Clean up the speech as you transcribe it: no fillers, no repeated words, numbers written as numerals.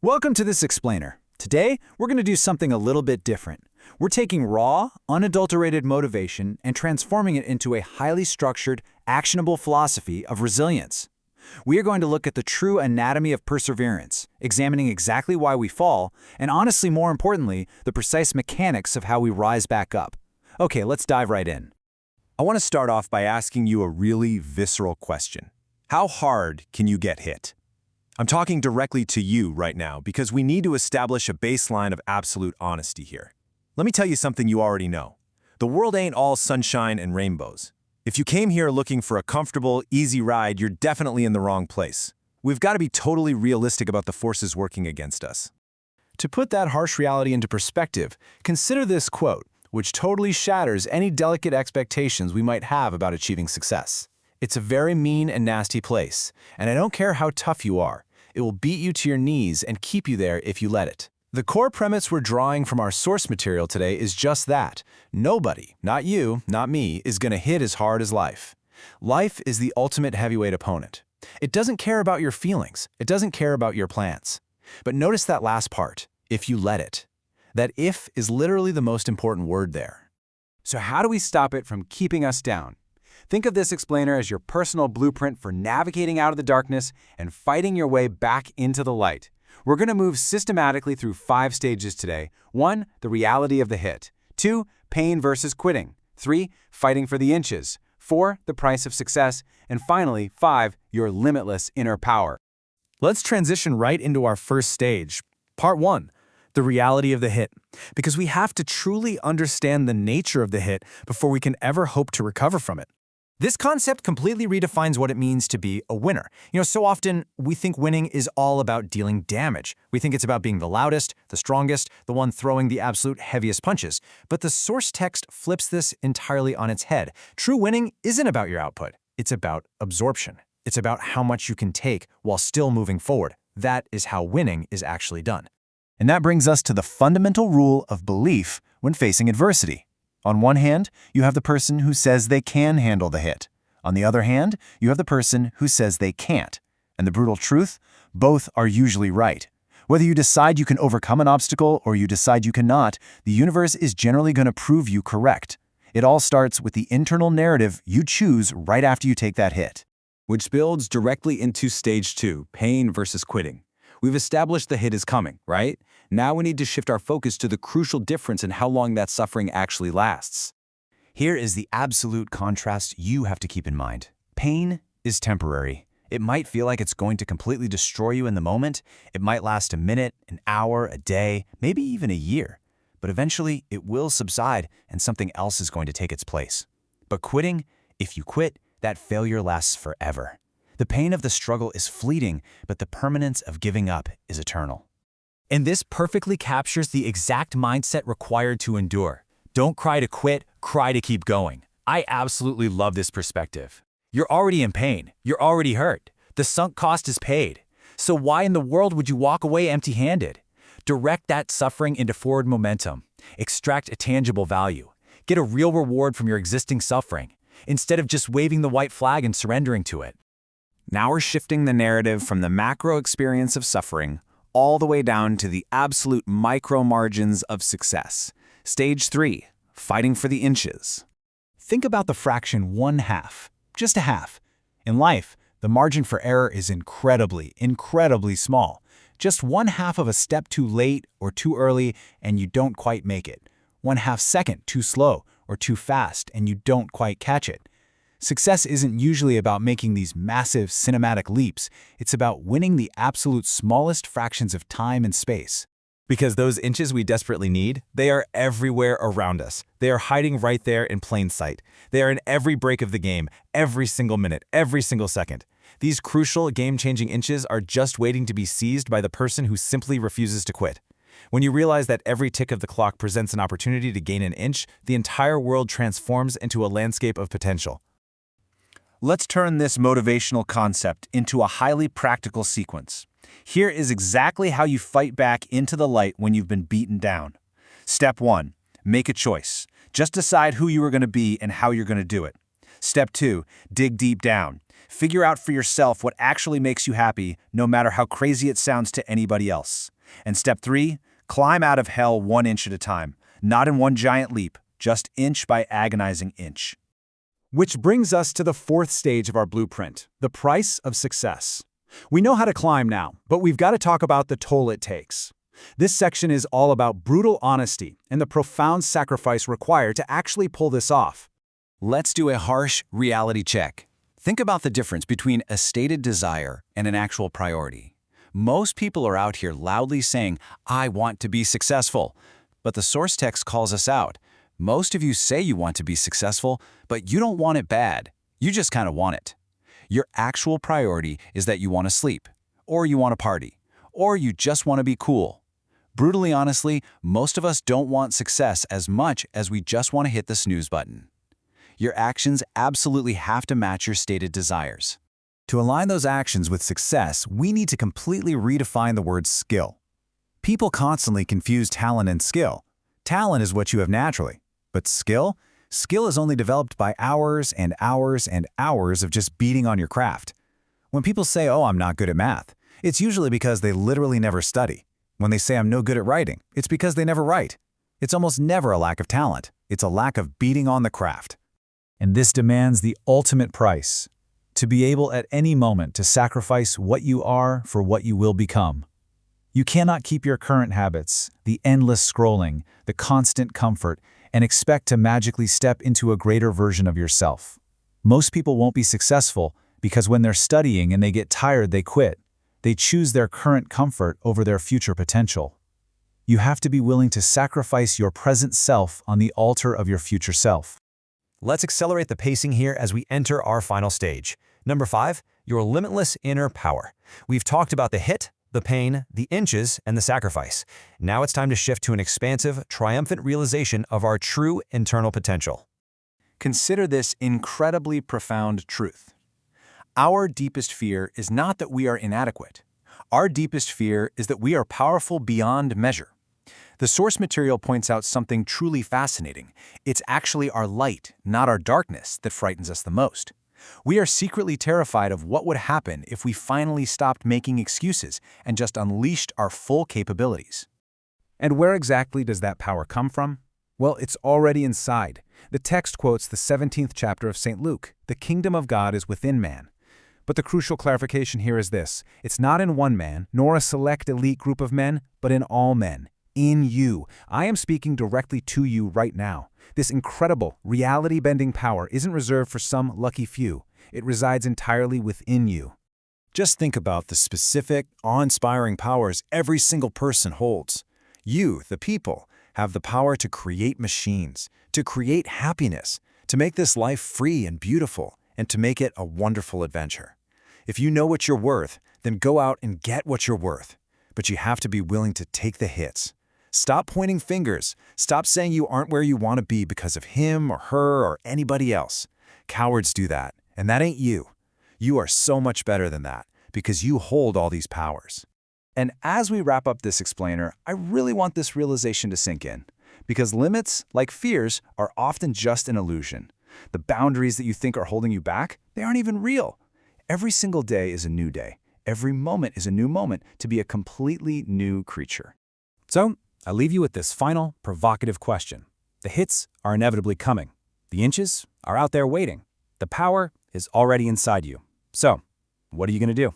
Welcome to this explainer. Today, we're going to do something a little bit different. We're taking raw, unadulterated motivation and transforming it into a highly structured, actionable philosophy of resilience. We are going to look at the true anatomy of perseverance, examining exactly why we fall, and honestly, more importantly, the precise mechanics of how we rise back up. Okay, let's dive right in. I want to start off by asking you a really visceral question. How hard can you get hit? I'm talking directly to you right now because we need to establish a baseline of absolute honesty here. Let me tell you something you already know. The world ain't all sunshine and rainbows. If you came here looking for a comfortable, easy ride, you're definitely in the wrong place. We've got to be totally realistic about the forces working against us. To put that harsh reality into perspective, consider this quote, which totally shatters any delicate expectations we might have about achieving success. It's a very mean and nasty place, and I don't care how tough you are. It will beat you to your knees and keep you there if you let it. The core premise we're drawing from our source material today is just that. Nobody, not you, not me, is going to hit as hard as life. Life is the ultimate heavyweight opponent. It doesn't care about your feelings. It doesn't care about your plans. But notice that last part, if you let it. That if is literally the most important word there. So how do we stop it from keeping us down? Think of this explainer as your personal blueprint for navigating out of the darkness and fighting your way back into the light. We're going to move systematically through 5 stages today. 1, the reality of the hit. 2, pain versus quitting. 3, fighting for the inches. 4, the price of success. And finally, 5, your limitless inner power. Let's transition right into our first stage. Part 1, the reality of the hit. Because we have to truly understand the nature of the hit before we can ever hope to recover from it. This concept completely redefines what it means to be a winner. So often we think winning is all about dealing damage. We think it's about being the loudest, the strongest, the one throwing the absolute heaviest punches. But the source text flips this entirely on its head. True winning isn't about your output. It's about absorption. It's about how much you can take while still moving forward. That is how winning is actually done. And that brings us to the fundamental rule of belief when facing adversity. On one hand, you have the person who says they can handle the hit. On the other hand, you have the person who says they can't. And the brutal truth? Both are usually right. Whether you decide you can overcome an obstacle or you decide you cannot, the universe is generally going to prove you correct. It all starts with the internal narrative you choose right after you take that hit. Which builds directly into stage 2, pain versus quitting. We've established the hit is coming, right? Now we need to shift our focus to the crucial difference in how long that suffering actually lasts. Here is the absolute contrast you have to keep in mind. Pain is temporary. It might feel like it's going to completely destroy you in the moment. It might last a minute, an hour, a day, maybe even a year. But eventually, it will subside and something else is going to take its place. But quitting, if you quit, that failure lasts forever. The pain of the struggle is fleeting, but the permanence of giving up is eternal. And this perfectly captures the exact mindset required to endure. Don't cry to quit, cry to keep going. I absolutely love this perspective. You're already in pain. You're already hurt. The sunk cost is paid. So why in the world would you walk away empty-handed? Direct that suffering into forward momentum. Extract a tangible value. Get a real reward from your existing suffering, instead of just waving the white flag and surrendering to it. Now we're shifting the narrative from the macro experience of suffering all the way down to the absolute micro margins of success. Stage 3, fighting for the inches. Think about the fraction 1/2, just a half. In life, the margin for error is incredibly, incredibly small. Just 1/2 of a step too late or too early and you don't quite make it. 1/2 second too slow or too fast and you don't quite catch it. Success isn't usually about making these massive cinematic leaps. It's about winning the absolute smallest fractions of time and space. Because those inches we desperately need, they are everywhere around us. They are hiding right there in plain sight. They are in every break of the game, every single minute, every single second. These crucial, game-changing inches are just waiting to be seized by the person who simply refuses to quit. When you realize that every tick of the clock presents an opportunity to gain an inch, the entire world transforms into a landscape of potential. Let's turn this motivational concept into a highly practical sequence. Here is exactly how you fight back into the light when you've been beaten down. Step 1, make a choice. Just decide who you are going to be and how you're going to do it. Step 2, dig deep down. Figure out for yourself what actually makes you happy, no matter how crazy it sounds to anybody else. And step 3, climb out of hell 1 inch at a time, not in one giant leap, just inch by agonizing inch. Which brings us to the 4th stage of our blueprint, the price of success. We know how to climb now, but we've got to talk about the toll it takes. This section is all about brutal honesty and the profound sacrifice required to actually pull this off. Let's do a harsh reality check. Think about the difference between a stated desire and an actual priority. Most people are out here loudly saying, "I want to be successful." But the source text calls us out. Most of you say you want to be successful, but you don't want it bad. You just kind of want it. Your actual priority is that you want to sleep, or you want to party, or you just want to be cool. Brutally honestly, most of us don't want success as much as we just want to hit the snooze button. Your actions absolutely have to match your stated desires. To align those actions with success, we need to completely redefine the word skill. People constantly confuse talent and skill. Talent is what you have naturally, but skill? Skill is only developed by hours and hours and hours of just beating on your craft. When people say, "Oh, I'm not good at math," it's usually because they literally never study. When they say, "I'm no good at writing," it's because they never write. It's almost never a lack of talent. It's a lack of beating on the craft. And this demands the ultimate price, to be able at any moment to sacrifice what you are for what you will become. You cannot keep your current habits, the endless scrolling, the constant comfort, and expect to magically step into a greater version of yourself. Most people won't be successful because when they're studying and they get tired, they quit. They choose their current comfort over their future potential. You have to be willing to sacrifice your present self on the altar of your future self. Let's accelerate the pacing here as we enter our final stage. Number 5, your limitless inner power. We've talked about the hit, the pain, the inches, and the sacrifice. Now it's time to shift to an expansive, triumphant realization of our true internal potential. Consider this incredibly profound truth. Our deepest fear is not that we are inadequate. Our deepest fear is that we are powerful beyond measure. The source material points out something truly fascinating. It's actually our light, not our darkness, that frightens us the most. We are secretly terrified of what would happen if we finally stopped making excuses and just unleashed our full capabilities. And where exactly does that power come from? Well, it's already inside. The text quotes the 17th chapter of St. Luke, "The kingdom of God is within man." But the crucial clarification here is this: it's not in one man, nor a select elite group of men, but in all men. In you. I am speaking directly to you right now. This incredible, reality-bending power isn't reserved for some lucky few. It resides entirely within you. Just think about the specific, awe-inspiring powers every single person holds. You, the people, have the power to create machines, to create happiness, to make this life free and beautiful, and to make it a wonderful adventure. If you know what you're worth, then go out and get what you're worth. But you have to be willing to take the hits. Stop pointing fingers. Stop saying you aren't where you want to be because of him or her or anybody else. Cowards do that, and that ain't you. You are so much better than that because you hold all these powers. And as we wrap up this explainer, I really want this realization to sink in. Because limits, like fears, are often just an illusion. The boundaries that you think are holding you back, they aren't even real. Every single day is a new day. Every moment is a new moment to be a completely new creature. So, I leave you with this final, provocative question. The hits are inevitably coming. The inches are out there waiting. The power is already inside you. So, what are you going to do?